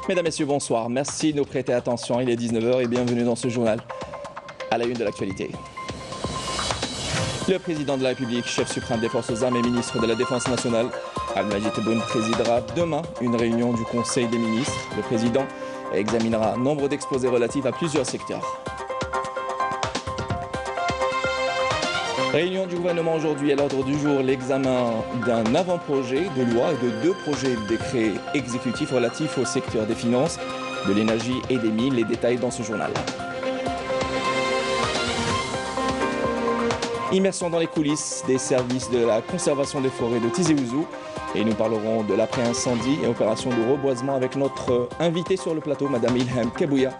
Mesdames, Messieurs, bonsoir. Merci de nous prêter attention. Il est 19h et bienvenue dans ce journal. À la une de l'actualité. Le président de la République, chef suprême des forces armées et ministre de la Défense nationale, Al-Majid Tebboune, présidera demain une réunion du Conseil des ministres. Le président examinera nombre d'exposés relatifs à plusieurs secteurs. Réunion du gouvernement aujourd'hui à l'ordre du jour, l'examen d'un avant-projet de loi et de 2 projets de décrets exécutifs relatifs au secteur des finances, de l'énergie et des mines. Les détails dans ce journal. Immersion dans les coulisses des services de la conservation des forêts de Tizi Ouzou et nous parlerons de l'après-incendie et opération de reboisement avec notre invitée sur le plateau, Madame Ilham Kebouya,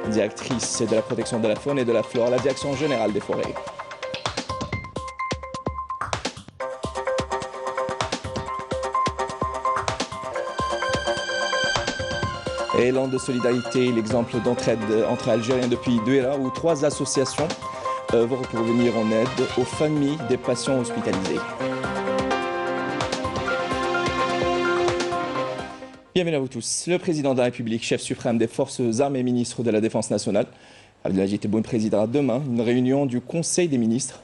directrice de la protection de la faune et de la flore à la Direction générale des forêts. Élan de solidarité, l'exemple d'entraide entre Algériens depuis Douala où 3 associations œuvrent pour venir en aide aux familles des patients hospitalisés. Bienvenue à vous tous. Le président de la République, chef suprême des forces armées et ministre de la Défense nationale, Al-Majid Tebboune, présidera demain une réunion du Conseil des ministres.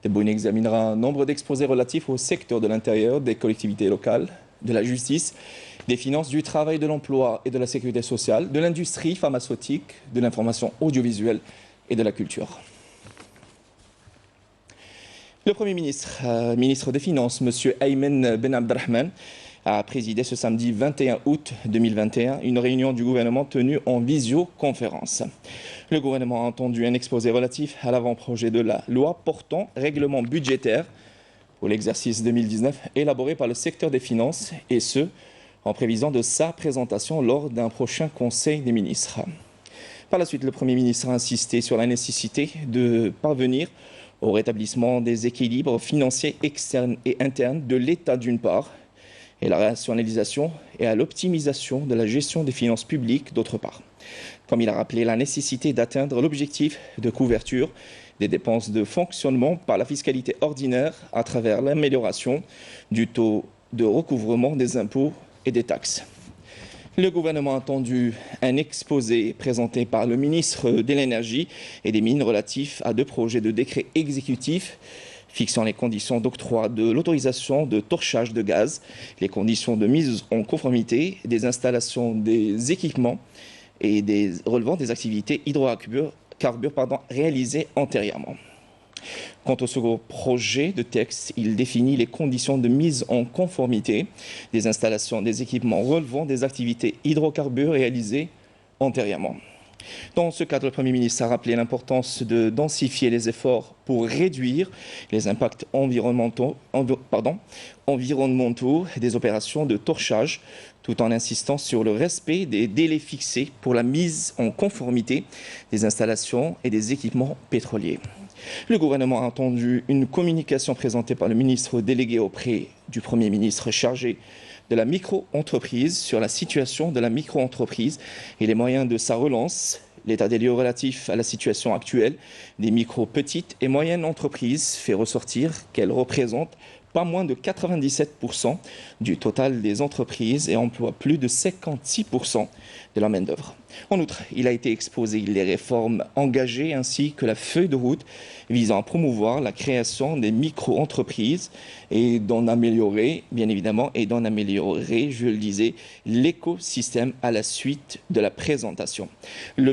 Tebboune examinera un nombre d'exposés relatifs au secteur de l'intérieur, des collectivités locales, de la justice, des finances, du travail, de l'emploi et de la sécurité sociale, de l'industrie pharmaceutique, de l'information audiovisuelle et de la culture. Le Premier ministre, ministre des Finances, M. Ayman Ben Abdelrahman, a présidé ce samedi 21 août 2021 une réunion du gouvernement tenue en visioconférence. Le gouvernement a entendu un exposé relatif à l'avant-projet de la loi portant règlement budgétaire pour l'exercice 2019 élaboré par le secteur des finances et ce, en prévision de sa présentation lors d'un prochain Conseil des ministres. Par la suite, le Premier ministre a insisté sur la nécessité de parvenir au rétablissement des équilibres financiers externes et internes de l'État d'une part, et la rationalisation et à l'optimisation de la gestion des finances publiques d'autre part. Comme il a rappelé la nécessité d'atteindre l'objectif de couverture des dépenses de fonctionnement par la fiscalité ordinaire à travers l'amélioration du taux de recouvrement des impôts et des taxes. Le gouvernement a entendu un exposé présenté par le ministre de l'Énergie et des Mines relatif à 2 projets de décrets exécutifs fixant les conditions d'octroi de l'autorisation de torchage de gaz, les conditions de mise en conformité des installations des équipements et relevant des activités hydrocarbures réalisées antérieurement. Quant au second projet de texte, il définit les conditions de mise en conformité des installations des équipements relevant des activités hydrocarbures réalisées antérieurement. Dans ce cadre, le Premier ministre a rappelé l'importance de densifier les efforts pour réduire les impacts environnementaux des opérations de torchage, tout en insistant sur le respect des délais fixés pour la mise en conformité des installations et des équipements pétroliers. Le gouvernement a entendu une communication présentée par le ministre délégué auprès du Premier ministre chargé de la micro-entreprise sur la situation de la micro-entreprise et les moyens de sa relance, l'état des lieux relatif à la situation actuelle des micro, petites et moyennes entreprises fait ressortir qu'elles représentent pas moins de 97% du total des entreprises et emploient plus de 56% de la main-d'œuvre. En outre, il a été exposé les réformes engagées ainsi que la feuille de route visant à promouvoir la création des micro-entreprises et d'en améliorer, bien évidemment, je le disais, l'écosystème à la suite de la présentation. Le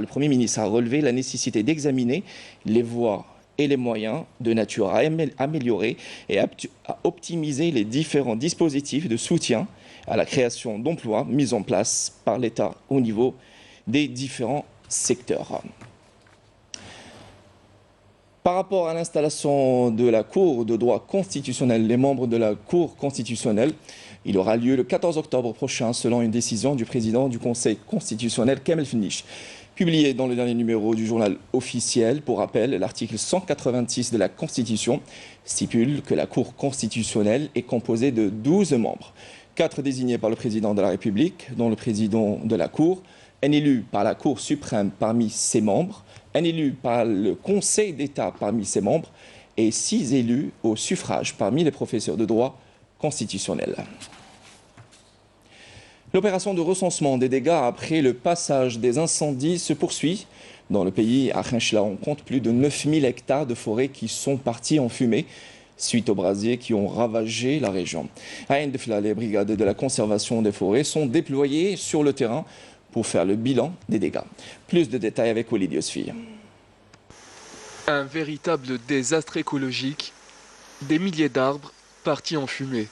Premier ministre a relevé la nécessité d'examiner les voies et les moyens de nature à améliorer et à optimiser les différents dispositifs de soutien à la création d'emplois mis en place par l'État au niveau des différents secteurs. Par rapport à l'installation de la Cour de droit constitutionnel, les membres de la Cour constitutionnelle, il aura lieu le 14 octobre prochain selon une décision du président du Conseil constitutionnel, Kamel Fenich. Publié dans le dernier numéro du journal officiel, pour rappel, l'article 186 de la Constitution stipule que la Cour constitutionnelle est composée de 12 membres, 4 désignés par le président de la République, dont le président de la Cour, un élu par la Cour suprême parmi ses membres, un élu par le Conseil d'État parmi ses membres et 6 élus au suffrage parmi les professeurs de droit constitutionnel. L'opération de recensement des dégâts après le passage des incendies se poursuit. Dans le pays, à Khenchela, on compte plus de 9000 hectares de forêt qui sont partis en fumée suite aux brasiers qui ont ravagé la région. À Ain Defla, les brigades de la conservation des forêts sont déployées sur le terrain pour faire le bilan des dégâts. Plus de détails avec Olivier Osfi. Un véritable désastre écologique, des milliers d'arbres partis en fumée.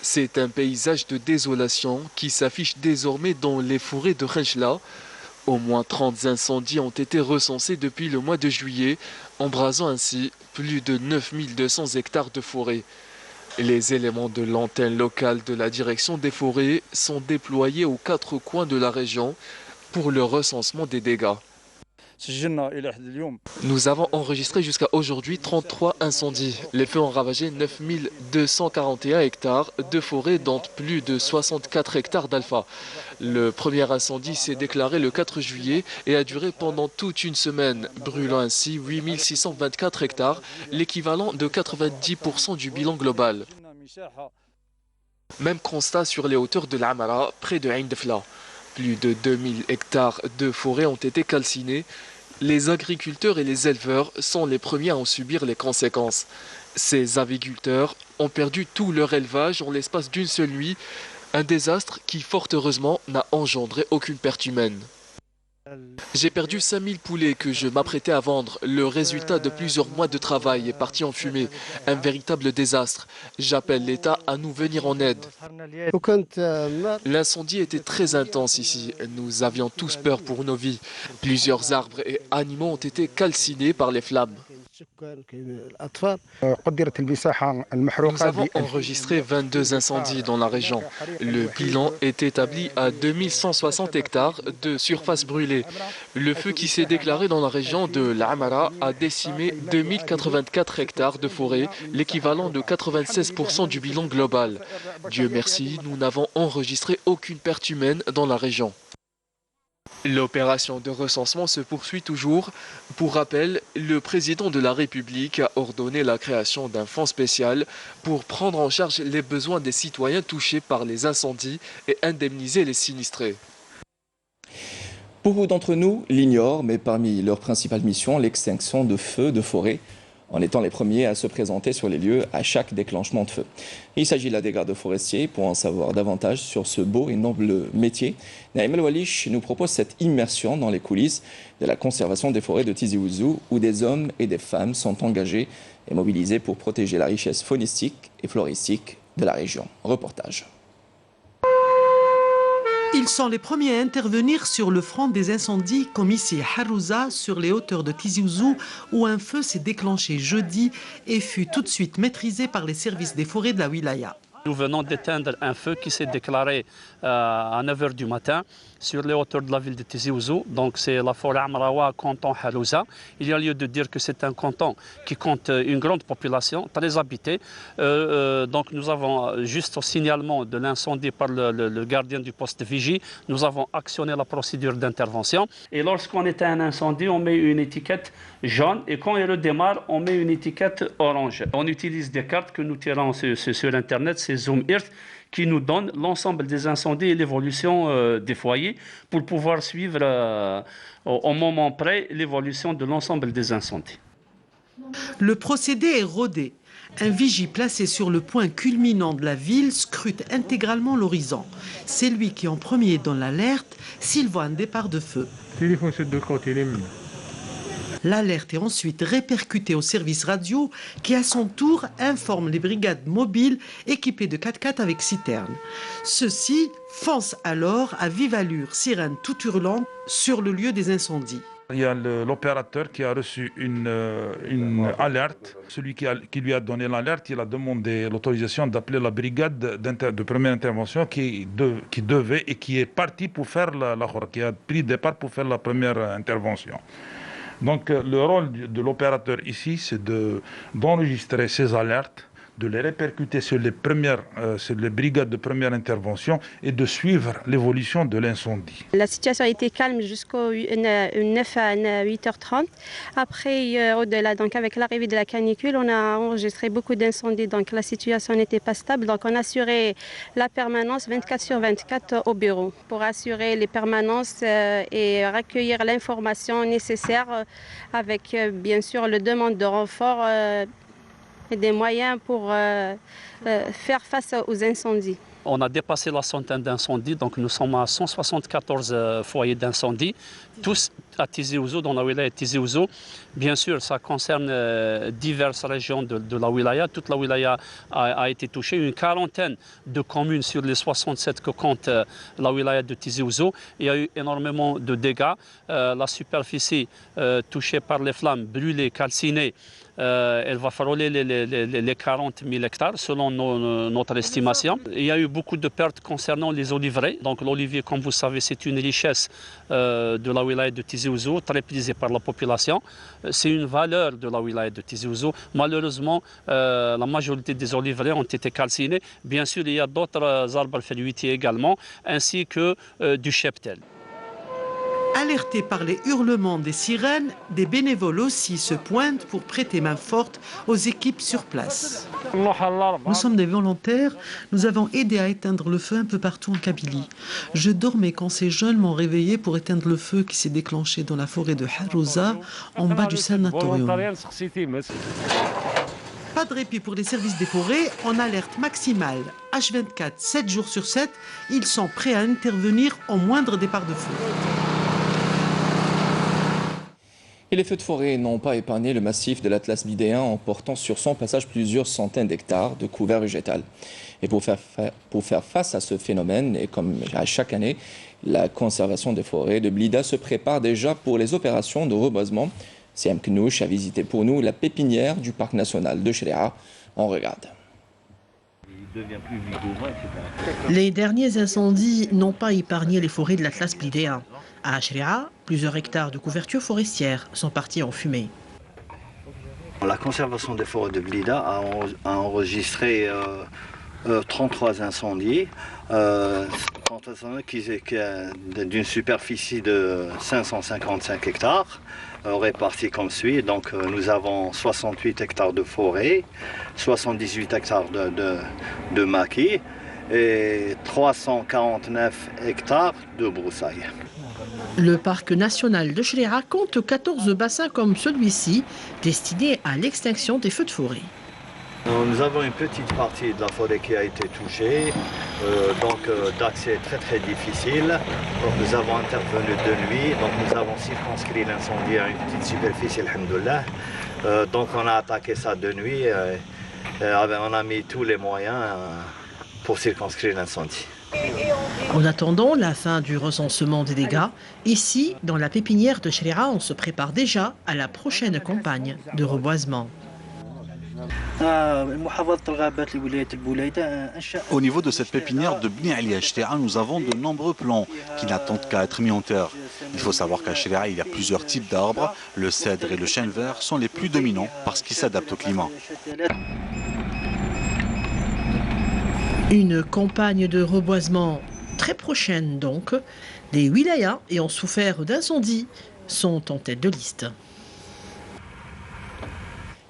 C'est un paysage de désolation qui s'affiche désormais dans les forêts de Khenchela. Au moins 30 incendies ont été recensés depuis le mois de juillet, embrasant ainsi plus de 9200 hectares de forêt. Les éléments de l'antenne locale de la direction des forêts sont déployés aux 4 coins de la région pour le recensement des dégâts. Nous avons enregistré jusqu'à aujourd'hui 33 incendies. Les feux ont ravagé 9241 hectares de forêt, dont plus de 64 hectares d'alpha. Le premier incendie s'est déclaré le 4 juillet et a duré pendant toute une semaine, brûlant ainsi 8624 hectares, l'équivalent de 90% du bilan global. Même constat sur les hauteurs de l'Amara, près de Ain Defla. Plus de 2000 hectares de forêt ont été calcinés. Les agriculteurs et les éleveurs sont les premiers à en subir les conséquences. Ces aviculteurs ont perdu tout leur élevage en l'espace d'une seule nuit. Un désastre qui, fort heureusement, n'a engendré aucune perte humaine. J'ai perdu 5000 poulets que je m'apprêtais à vendre. Le résultat de plusieurs mois de travail est parti en fumée. Un véritable désastre. J'appelle l'État à nous venir en aide. L'incendie était très intense ici. Nous avions tous peur pour nos vies. Plusieurs arbres et animaux ont été calcinés par les flammes. Nous avons enregistré 22 incendies dans la région. Le bilan est établi à 2160 hectares de surface brûlée. Le feu qui s'est déclaré dans la région de l'Amara a décimé 2084 hectares de forêt, l'équivalent de 96% du bilan global. Dieu merci, nous n'avons enregistré aucune perte humaine dans la région. L'opération de recensement se poursuit toujours. Pour rappel, le président de la République a ordonné la création d'un fonds spécial pour prendre en charge les besoins des citoyens touchés par les incendies et indemniser les sinistrés. Beaucoup d'entre nous l'ignorent, mais parmi leurs principales missions, l'extinction de feux de forêt, en étant les premiers à se présenter sur les lieux à chaque déclenchement de feu. Il s'agit là des gardes forestiers. Pour en savoir davantage sur ce beau et noble métier, Naïm El Walish nous propose cette immersion dans les coulisses de la conservation des forêts de Tizi Ouzou, où des hommes et des femmes sont engagés et mobilisés pour protéger la richesse faunistique et floristique de la région. Reportage. Ils sont les premiers à intervenir sur le front des incendies, comme ici à Harouza, sur les hauteurs de Tizi Ouzou, où un feu s'est déclenché jeudi et fut tout de suite maîtrisé par les services des forêts de la wilaya. Nous venons d'éteindre un feu qui s'est déclaré à 9 h du matin sur les hauteurs de la ville de Tizi Ouzou. Donc c'est la forêt Amraoua, canton Harouza. Il y a lieu de dire que c'est un canton qui compte une grande population, très habité. Donc nous avons, juste au signalement de l'incendie par le gardien du poste de vigie, nous avons actionné la procédure d'intervention. Et lorsqu'on éteint un incendie, on met une étiquette jaune et quand il redémarre, on met une étiquette orange. On utilise des cartes que nous tirons sur Internet, c'est Zoom Earth, qui nous donne l'ensemble des incendies et l'évolution des foyers pour pouvoir suivre au moment près l'évolution de l'ensemble des incendies. Le procédé est rodé. Un vigie placé sur le point culminant de la ville scrute intégralement l'horizon. C'est lui qui en premier donne l'alerte s'il voit un départ de feu. L'alerte est ensuite répercutée au service radio qui, à son tour, informe les brigades mobiles équipées de 4x4 avec citerne. Ceux-ci foncent alors à vive allure, sirène tout hurlant, sur le lieu des incendies. Il y a l'opérateur qui a reçu une alerte. Celui qui lui a donné l'alerte, il a demandé l'autorisation d'appeler la brigade de première intervention qui devait et qui est parti pour faire qui a pris départ pour faire la première intervention. Donc le rôle de l'opérateur ici, c'est d'enregistrer ces alertes, de les répercuter sur sur les brigades de première intervention et de suivre l'évolution de l'incendie. La situation a été calme jusqu'au 9 à 8h30. Après, au-delà, donc avec l'arrivée de la canicule, on a enregistré beaucoup d'incendies. Donc la situation n'était pas stable. Donc on a assuré la permanence 24/24 au bureau pour assurer les permanences et recueillir l'information nécessaire avec bien sûr le demande de renfort et des moyens pour faire face aux incendies. On a dépassé la centaine d'incendies, donc nous sommes à 174 foyers d'incendie, tous à Tizi Ouzou, dans la wilaya de Tizi Ouzou. Bien sûr, ça concerne diverses régions de la wilaya. Toute la wilaya a été touchée. Une quarantaine de communes sur les 67 que compte la wilaya de Tizi Ouzou. Il y a eu énormément de dégâts. La superficie touchée par les flammes, brûlée, calcinée, elle va frôler les 40 000 hectares selon notre estimation. Il y a eu beaucoup de pertes concernant les oliveraies. Donc l'olivier, comme vous savez, c'est une richesse de la wilaya de Tizi Ouzou, très prisée par la population. C'est une valeur de la wilaya de Tizi Ouzou. Malheureusement, la majorité des oliveraies ont été calcinées. Bien sûr, il y a d'autres arbres fruitiers également, ainsi que du cheptel. Alertés par les hurlements des sirènes, des bénévoles aussi se pointent pour prêter main forte aux équipes sur place. Nous sommes des volontaires, nous avons aidé à éteindre le feu un peu partout en Kabylie. Je dormais quand ces jeunes m'ont réveillé pour éteindre le feu qui s'est déclenché dans la forêt de Harouza, en bas du sanatorium. Pas de répit pour les services des forêts, en alerte maximale. H24, 7 jours sur 7, ils sont prêts à intervenir au moindre départ de feu. Et les feux de forêt n'ont pas épargné le massif de l'Atlas bidéen en portant sur son passage plusieurs centaines d'hectares de couvert végétal. Et pour faire face à ce phénomène, et comme à chaque année, la conservation des forêts de Blida se prépare déjà pour les opérations de reboisement. Siam Knouch a visité pour nous la pépinière du parc national de Chréa. On regarde. Les derniers incendies n'ont pas épargné les forêts de l'Atlas blidéen. À Ashria, plusieurs hectares de couverture forestière sont partis en fumée. La conservation des forêts de Blida a enregistré 33 incendies, d'une superficie de 555 hectares, répartis comme suit. Donc nous avons 68 hectares de forêt, 78 hectares de maquis et 349 hectares de broussailles. Le parc national de Chréa compte 14 bassins comme celui-ci, destinés à l'extinction des feux de forêt. Nous avons une petite partie de la forêt qui a été touchée, d'accès très difficile. Donc nous avons intervenu de nuit, donc nous avons circonscrit l'incendie à une petite superficie, alhamdoulilah. Donc on a attaqué ça de nuit, on a mis tous les moyens pour circonscrire l'incendie. En attendant la fin du recensement des dégâts, ici, dans la pépinière de Chréa, on se prépare déjà à la prochaine campagne de reboisement. Au niveau de cette pépinière de Bni Ali Ashtéa, nous avons de nombreux plants qui n'attendent qu'à être mis en terre. Il faut savoir qu'à Ashtéa, il y a plusieurs types d'arbres. Le cèdre et le chêne vert sont les plus dominants parce qu'ils s'adaptent au climat. Une campagne de reboisement très prochaine donc. Les wilayas ayant souffert d'incendies sont en tête de liste.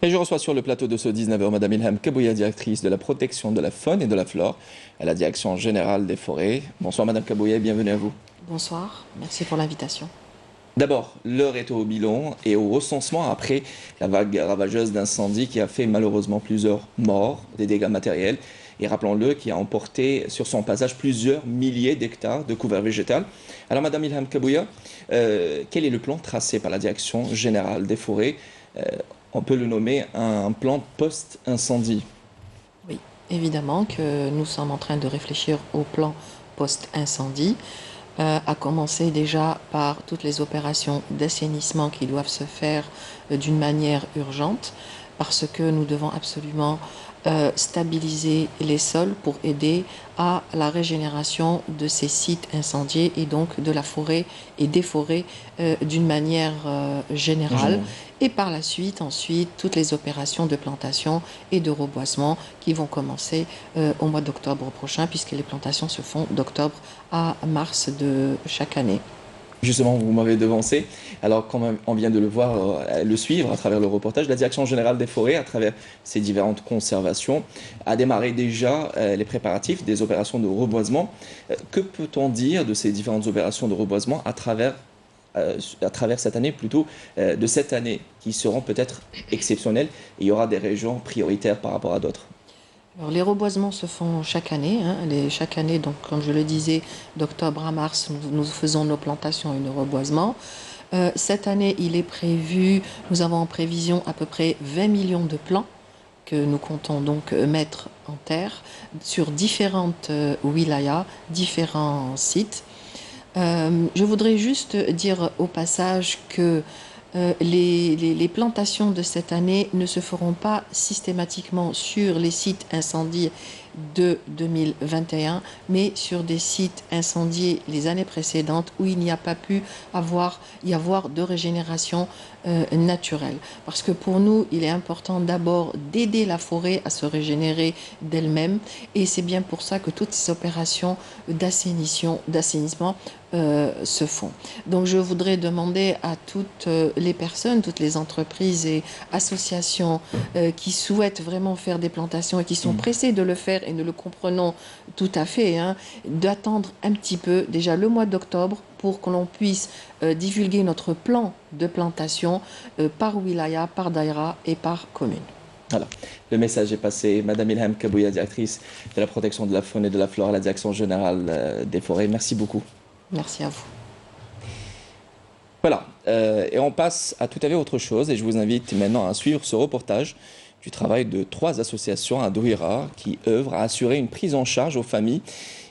Et je reçois sur le plateau de ce 19h Madame Ilham Kabouya, directrice de la protection de la faune et de la flore à la direction générale des forêts. Bonsoir Madame Kabouya et bienvenue à vous. Bonsoir, merci pour l'invitation. D'abord, l'heure est au bilan et au recensement après la vague ravageuse d'incendie qui a fait malheureusement plusieurs morts, des dégâts matériels et rappelons-le qui a emporté sur son passage plusieurs milliers d'hectares de couvert végétal. Alors Madame Ilham Kabouya, quel est le plan tracé par la direction générale des forêts? On peut le nommer un plan post-incendie. Oui, évidemment que nous sommes en train de réfléchir au plan post-incendie, à commencer déjà par toutes les opérations d'assainissement qui doivent se faire d'une manière urgente, parce que nous devons absolument stabiliser les sols pour aider à la régénération de ces sites incendiés et donc de la forêt et des forêts d'une manière générale. Et par la suite, ensuite, toutes les opérations de plantation et de reboisement qui vont commencer au mois d'octobre prochain, puisque les plantations se font d'octobre à mars de chaque année. Justement, vous m'avez devancé. Alors, comme on vient de le voir, le suivre à travers le reportage, la Direction générale des forêts, à travers ses différentes conservations, a démarré déjà les préparatifs des opérations de reboisement. Que peut-on dire de ces différentes opérations de reboisement à travers cette année, plutôt de cette année, qui seront peut-être exceptionnelles, et il y aura des régions prioritaires par rapport à d'autres? Alors, les reboisements se font chaque année. Chaque année, donc, comme je le disais, d'octobre à mars, nous faisons nos plantations et nos reboisements. Cette année, il est prévu, nous avons en prévision à peu près 20 millions de plants que nous comptons donc mettre en terre sur différentes wilayas, différents sites. Je voudrais juste dire au passage que les plantations de cette année ne se feront pas systématiquement sur les sites incendiés de 2021, mais sur des sites incendiés les années précédentes où il n'y a pas pu y avoir de régénération naturelle. Parce que pour nous, il est important d'abord d'aider la forêt à se régénérer d'elle-même, et c'est bien pour ça que toutes ces opérations d'assainissement se font. Donc je voudrais demander à toutes les personnes, toutes les entreprises et associations qui souhaitent vraiment faire des plantations et qui sont pressées de le faire, et nous le comprenons tout à fait, d'attendre un petit peu déjà le mois d'octobre pour que l'on puisse divulguer notre plan de plantation par wilaya, par daïra et par commune. Voilà, le message est passé. Madame Ilham Kabouya, directrice de la protection de la faune et de la flore à la Direction générale des forêts, merci beaucoup. Merci à vous. Voilà, et on passe à tout à fait autre chose, et je vous invite maintenant à suivre ce reportage du travail de 3 associations à Douira qui œuvrent à assurer une prise en charge aux familles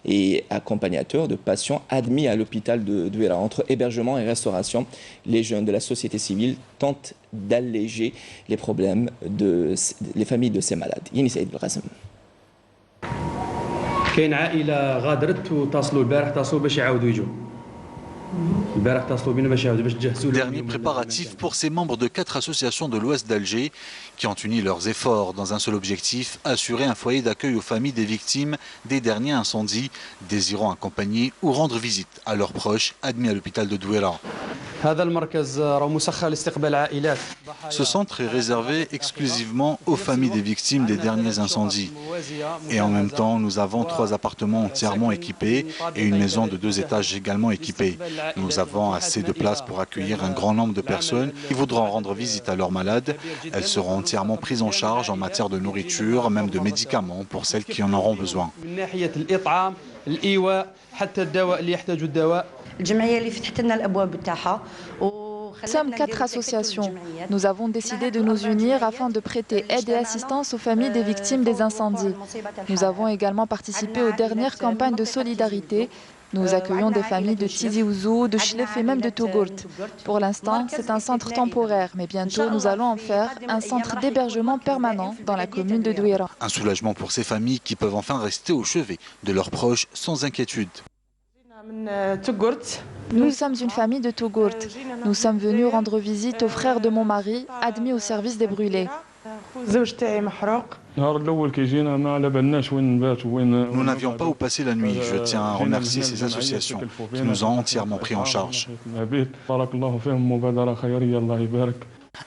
et accompagnateurs de patients admis à l'hôpital de Douira. Entre hébergement et restauration, les jeunes de la société civile tentent d'alléger les problèmes les familles de ces malades. Yini Saïd Belghasem. كاين عائله غادرت وتصلوا البارح تصلوا باش يعاودوا يجوا. Dernier préparatif pour ces membres de 4 associations de l'ouest d'Alger qui ont uni leurs efforts dans un seul objectif, assurer un foyer d'accueil aux familles des victimes des derniers incendies, désirant accompagner ou rendre visite à leurs proches admis à l'hôpital de Douira. Ce centre est réservé exclusivement aux familles des victimes des derniers incendies. Et en même temps, nous avons 3 appartements entièrement équipés et une maison de 2 étages également équipée. Nous avons assez de place pour accueillir un grand nombre de personnes qui voudront rendre visite à leurs malades. Elles seront entièrement prises en charge en matière de nourriture, même de médicaments pour celles qui en auront besoin. Nous sommes 4 associations. Nous avons décidé de nous unir afin de prêter aide et assistance aux familles des victimes des incendies. Nous avons également participé aux dernières campagnes de solidarité. Nous accueillons des familles de Tizi Ouzou, de Chlef et même de Tougourt. Pour l'instant, c'est un centre temporaire, mais bientôt nous allons en faire un centre d'hébergement permanent dans la commune de Douira. Un soulagement pour ces familles qui peuvent enfin rester au chevet de leurs proches sans inquiétude. Nous sommes une famille de Tougourt. Nous sommes venus rendre visite aux frères de mon mari, admis au service des brûlés. Nous n'avions pas où passer la nuit. Je tiens à remercier ces associations qui nous ont entièrement pris en charge.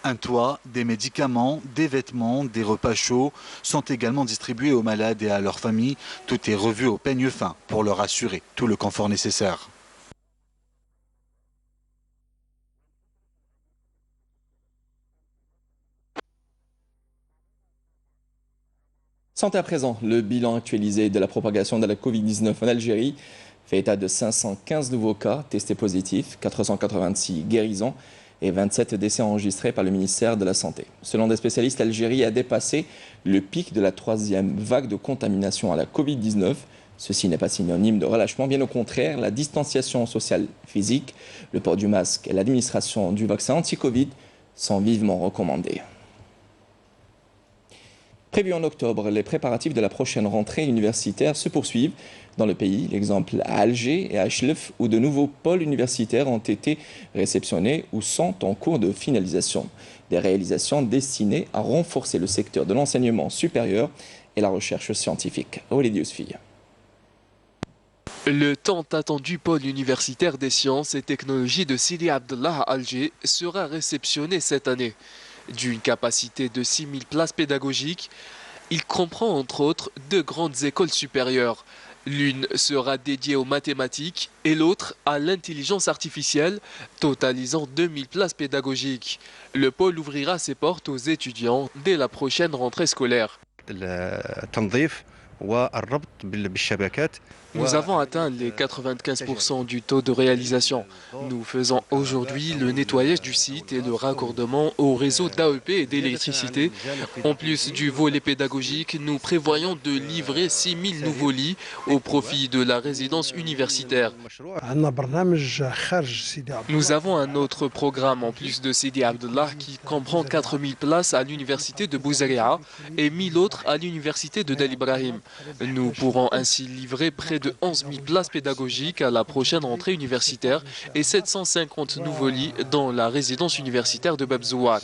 Un toit, des médicaments, des vêtements, des repas chauds sont également distribués aux malades et à leurs familles. Tout est revu au peigne fin pour leur assurer tout le confort nécessaire. Santé à présent, le bilan actualisé de la propagation de la Covid-19 en Algérie fait état de 515 nouveaux cas testés positifs, 486 guérisons et 27 décès enregistrés par le ministère de la Santé. Selon des spécialistes, l'Algérie a dépassé le pic de la 3e vague de contamination à la Covid-19. Ceci n'est pas synonyme de relâchement, bien au contraire, la distanciation sociale physique, le port du masque et l'administration du vaccin anti-Covid sont vivement recommandés. Prévus en octobre, les préparatifs de la prochaine rentrée universitaire se poursuivent dans le pays. L'exemple à Alger et à Chlef, où de nouveaux pôles universitaires ont été réceptionnés ou sont en cours de finalisation. Des réalisations destinées à renforcer le secteur de l'enseignement supérieur et la recherche scientifique. Olivier Fille. Le tant attendu pôle universitaire des sciences et technologies de Sidi Abdallah à Alger sera réceptionné cette année. D'une capacité de 6000 places pédagogiques, il comprend entre autres 2 grandes écoles supérieures. L'une sera dédiée aux mathématiques et l'autre à l'intelligence artificielle, totalisant 2000 places pédagogiques. Le pôle ouvrira ses portes aux étudiants dès la prochaine rentrée scolaire. Nous avons atteint les 95% du taux de réalisation. Nous faisons aujourd'hui le nettoyage du site et le raccordement au réseau d'AEP et d'électricité. En plus du volet pédagogique, nous prévoyons de livrer 6000 nouveaux lits au profit de la résidence universitaire. Nous avons un autre programme en plus de Sidi Abdallah qui comprend 4000 places à l'université de Bouzaria et 1000 autres à l'université de Dal Ibrahim. Nous pourrons ainsi livrer près de 11 000 places pédagogiques à la prochaine rentrée universitaire et 750 nouveaux lits dans la résidence universitaire de Bab Zouar.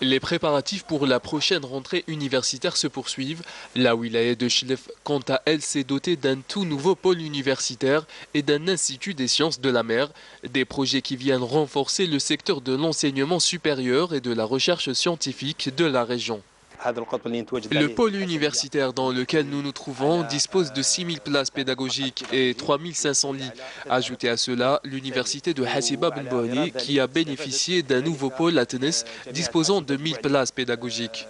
Les préparatifs pour la prochaine rentrée universitaire se poursuivent. La wilaya de Chlef, quant à elle, s'est dotée d'un tout nouveau pôle universitaire et d'un institut des sciences de la mer, des projets qui viennent renforcer le secteur de l'enseignement supérieur et de la recherche scientifique de la région. Le pôle universitaire dans lequel nous nous trouvons dispose de 6000 places pédagogiques et 3500 lits. Ajoutez à cela l'université de Hassiba Ben Bouhani qui a bénéficié d'un nouveau pôle à Tunis disposant de 1000 places pédagogiques.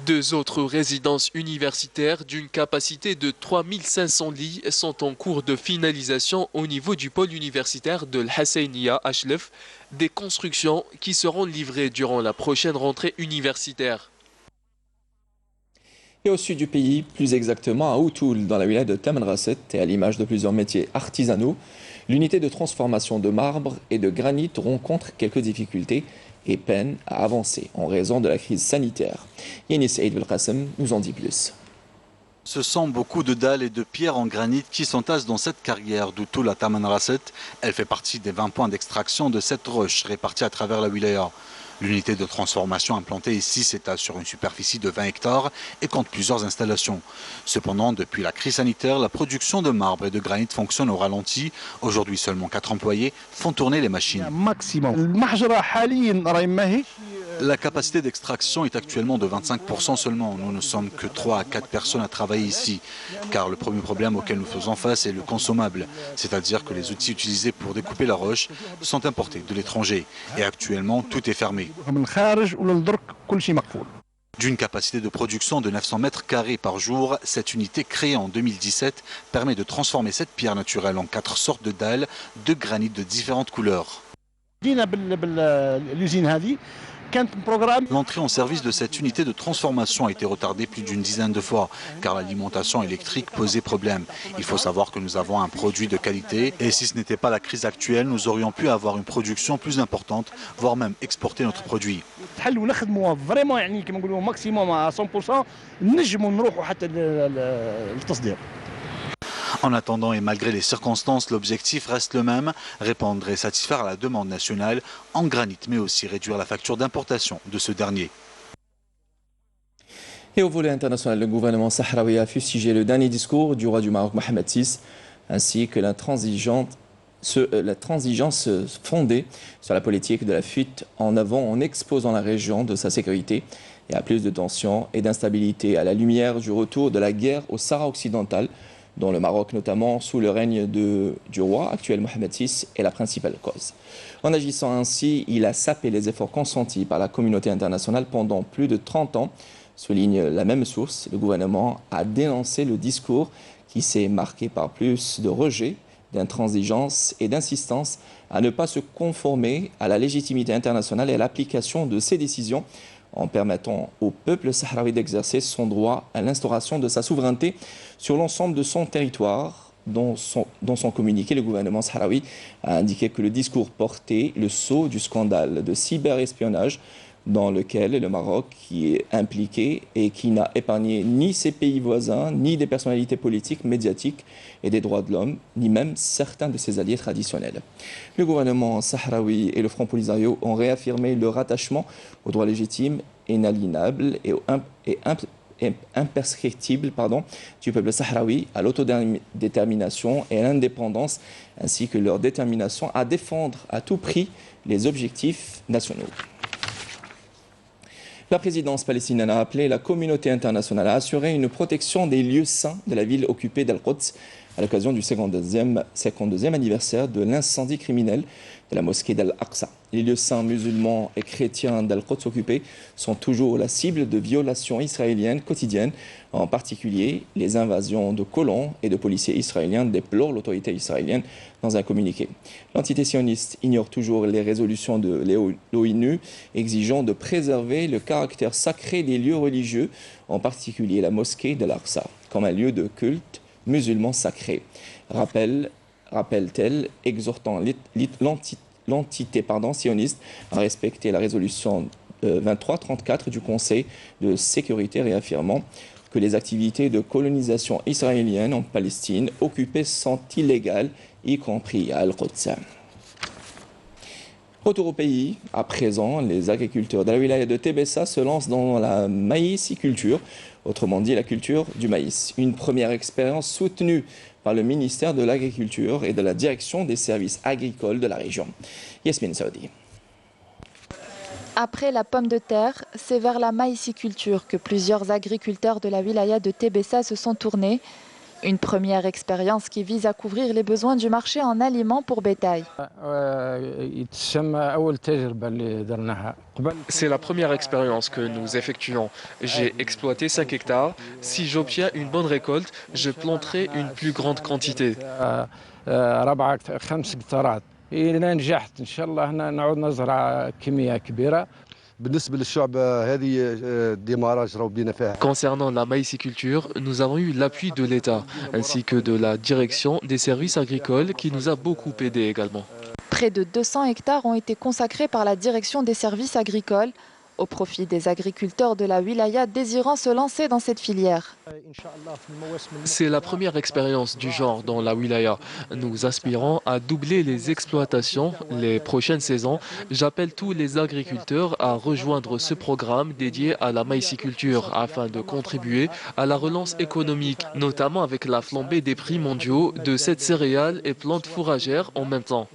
Deux autres résidences universitaires d'une capacité de 3500 lits sont en cours de finalisation au niveau du pôle universitaire de l'Hassainiya à Chlef, des constructions qui seront livrées durant la prochaine rentrée universitaire. Et au sud du pays, plus exactement à Outoul, dans la wilaya de Tamanrasset, et à l'image de plusieurs métiers artisanaux, l'unité de transformation de marbre et de granit rencontre quelques difficultés et peine à avancer en raison de la crise sanitaire. Yanis Saïd Belkacem nous en dit plus. Ce sont beaucoup de dalles et de pierres en granit qui s'entassent dans cette carrière d'Outoul à Tamanrasset. Elle fait partie des 20 points d'extraction de cette roche répartis à travers la wilaya. L'unité de transformation implantée ici s'étale sur une superficie de 20 hectares et compte plusieurs installations. Cependant, depuis la crise sanitaire, la production de marbre et de granit fonctionne au ralenti. Aujourd'hui, seulement 4 employés font tourner les machines. La capacité d'extraction est actuellement de 25% seulement. Nous ne sommes que 3 à 4 personnes à travailler ici. Car le premier problème auquel nous faisons face est le consommable. C'est-à-dire que les outils utilisés pour découper la roche sont importés de l'étranger. Et actuellement, tout est fermé. D'une capacité de production de 900 mètres carrés par jour, cette unité créée en 2017 permet de transformer cette pierre naturelle en 4 sortes de dalles de granit de différentes couleurs. L'entrée en service de cette unité de transformation a été retardée plus d'une dizaine de fois car l'alimentation électrique posait problème. Il faut savoir que nous avons un produit de qualité et si ce n'était pas la crise actuelle, nous aurions pu avoir une production plus importante, voire même exporter notre produit. En attendant et malgré les circonstances, l'objectif reste le même, répondre et satisfaire à la demande nationale en granit, mais aussi réduire la facture d'importation de ce dernier. Et au volet international, le gouvernement sahraoui a fustigé le dernier discours du roi du Maroc, Mohamed VI, ainsi que la transigence fondée sur la politique de la fuite en avant en exposant la région de sa sécurité et à plus de tensions et d'instabilité à la lumière du retour de la guerre au Sahara occidental, dont le Maroc, notamment sous le règne du roi actuel Mohamed VI, est la principale cause. En agissant ainsi, il a sapé les efforts consentis par la communauté internationale pendant plus de 30 ans, souligne la même source. Le gouvernement a dénoncé le discours qui s'est marqué par plus de rejet, d'intransigeance et d'insistance à ne pas se conformer à la légitimité internationale et à l'application de ses décisions en permettant au peuple sahraoui d'exercer son droit à l'instauration de sa souveraineté sur l'ensemble de son territoire. Dans son communiqué, le gouvernement sahraoui a indiqué que le discours portait le sceau du scandale de cyberespionnage dans lequel le Maroc qui est impliqué et qui n'a épargné ni ses pays voisins, ni des personnalités politiques, médiatiques et des droits de l'homme, ni même certains de ses alliés traditionnels. Le gouvernement sahraoui et le Front Polisario ont réaffirmé leur attachement aux droits légitimes, inaliénables et imprescriptible du peuple sahraoui, à l'autodétermination et à l'indépendance, ainsi que leur détermination à défendre à tout prix les objectifs nationaux. La présidence palestinienne a appelé la communauté internationale à assurer une protection des lieux saints de la ville occupée d'Al-Quds à l'occasion du 52e anniversaire de l'incendie criminel de la mosquée d'Al-Aqsa. Les lieux saints musulmans et chrétiens d'Al-Quds occupés sont toujours la cible de violations israéliennes quotidiennes. En particulier, les invasions de colons et de policiers israéliens déplorent l'autorité israélienne dans un communiqué. L'entité sioniste ignore toujours les résolutions de l'ONU exigeant de préserver le caractère sacré des lieux religieux, en particulier la mosquée d'Al-Aqsa, comme un lieu de culte musulman sacré, rappelle-t-elle, exhortant l'entité sioniste à respecter la résolution 2334 du Conseil de sécurité, réaffirmant que les activités de colonisation israélienne en Palestine occupée sont illégales, y compris à Al-Quds. Retour au pays, à présent, les agriculteurs de la wilaya de Tébessa se lancent dans la maïsiculture, autrement dit la culture du maïs. Une première expérience soutenue par le ministère de l'Agriculture et de la Direction des services agricoles de la région. Yasmine Saoudi. Après la pomme de terre, c'est vers la maïsiculture que plusieurs agriculteurs de la wilaya de Tébessa se sont tournés. Une première expérience qui vise à couvrir les besoins du marché en aliments pour bétail. C'est la première expérience que nous effectuons. J'ai exploité 5 hectares. Si j'obtiens une bonne récolte, je planterai une plus grande quantité. Concernant la maïsiculture, nous avons eu l'appui de l'État ainsi que de la direction des services agricoles qui nous a beaucoup aidés également. Près de 200 hectares ont été consacrés par la direction des services agricoles au profit des agriculteurs de la wilaya désirant se lancer dans cette filière. C'est la première expérience du genre dans la wilaya. Nous aspirons à doubler les exploitations les prochaines saisons. J'appelle tous les agriculteurs à rejoindre ce programme dédié à la maïsiculture afin de contribuer à la relance économique, notamment avec la flambée des prix mondiaux de cette céréale et plantes fourragères en même temps.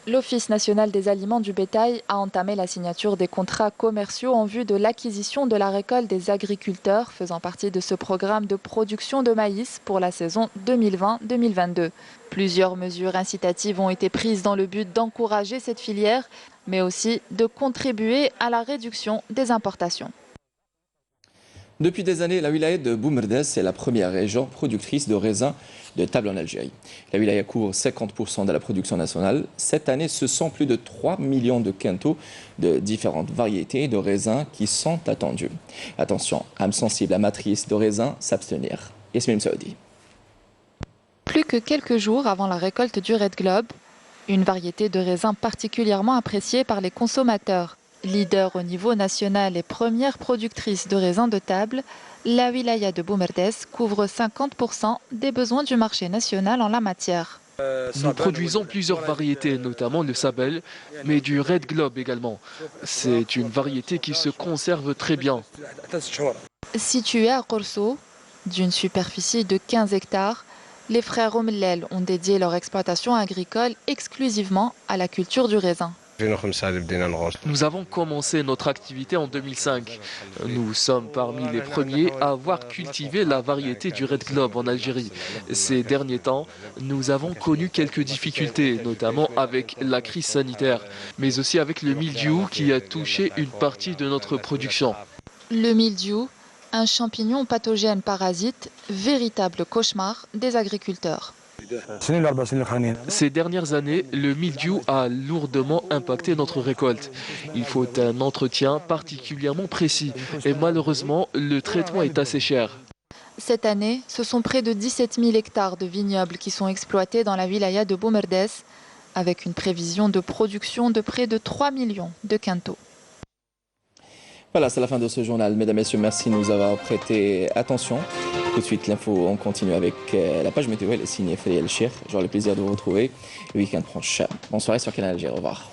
L'Office national des aliments du bétail a entamé la signature des contrats commerciaux en vue de l'acquisition de la récolte des agriculteurs faisant partie de ce programme de production de maïs pour la saison 2020-2022. Plusieurs mesures incitatives ont été prises dans le but d'encourager cette filière, mais aussi de contribuer à la réduction des importations. Depuis des années, la wilaya de Boumerdes est la première région productrice de raisins de table en Algérie. La wilaya couvre 50% de la production nationale. Cette année, ce sont plus de 3 millions de quintaux de différentes variétés de raisins qui sont attendus. Attention, âme sensible amatrice de raisins, s'abstenir. Yasmine Saoudi. Plus que quelques jours avant la récolte du Red Globe, une variété de raisins particulièrement appréciée par les consommateurs. Leader au niveau national et première productrice de raisins de table, la wilaya de Boumerdes couvre 50% des besoins du marché national en la matière. Nous produisons plusieurs variétés, notamment le Sabel, mais du Red Globe également. C'est une variété qui se conserve très bien. Située à Korso, d'une superficie de 15 hectares, les frères Omlel ont dédié leur exploitation agricole exclusivement à la culture du raisin. Nous avons commencé notre activité en 2005. Nous sommes parmi les premiers à avoir cultivé la variété du Red Globe en Algérie. Ces derniers temps, nous avons connu quelques difficultés, notamment avec la crise sanitaire, mais aussi avec le mildiou qui a touché une partie de notre production. Le mildiou, un champignon pathogène parasite, véritable cauchemar des agriculteurs. Ces dernières années, le mildiou a lourdement impacté notre récolte. Il faut un entretien particulièrement précis et malheureusement, le traitement est assez cher. Cette année, ce sont près de 17 000 hectares de vignobles qui sont exploités dans la wilaya de Boumerdès, avec une prévision de production de près de 3 millions de quintaux. Voilà, c'est la fin de ce journal. Mesdames, Messieurs, merci de nous avoir prêté attention. Tout de suite, l'info, on continue avec la page météo. Elle est signée Fali El Chir. J'aurai le plaisir de vous retrouver le week-end prochain. Bonne soirée sur Canal Alger. Au revoir.